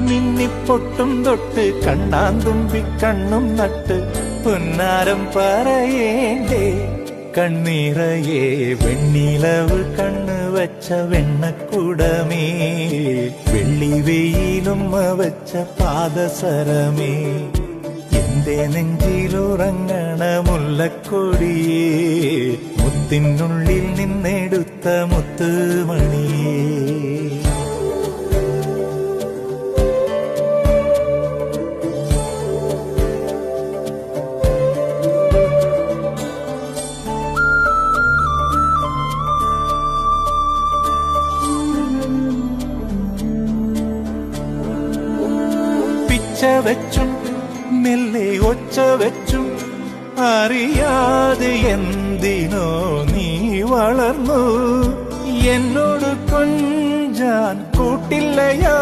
മിന്നിപ്പൊട്ടും തൊട്ട് കണ്ണാന്തുമ്പി കണ്ണും നട്ട് പൊന്നാരം പറയേണ്ടേ കണ്ണീറയേ വെണ്ണിലവ് കണ്ണ് വച്ച വെണ്ണക്കുടമേ വെള്ളി വെയിലുമ്മ വച്ച പാദസരമേ എന്റെ നെഞ്ചിലുറങ്ങണ മുല്ലക്കൊടിയേ മുത്തിനുള്ളിൽ നിന്നെടുത്ത മുത്തുമണിയേ വെച്ചും മെല്ലെ ഒച്ച വെച്ചും അറിയാതെ എന്തിനോ നീ വളർന്നു എന്നോട് കൊഞ്ചാൻ കൂട്ടില്ലയോ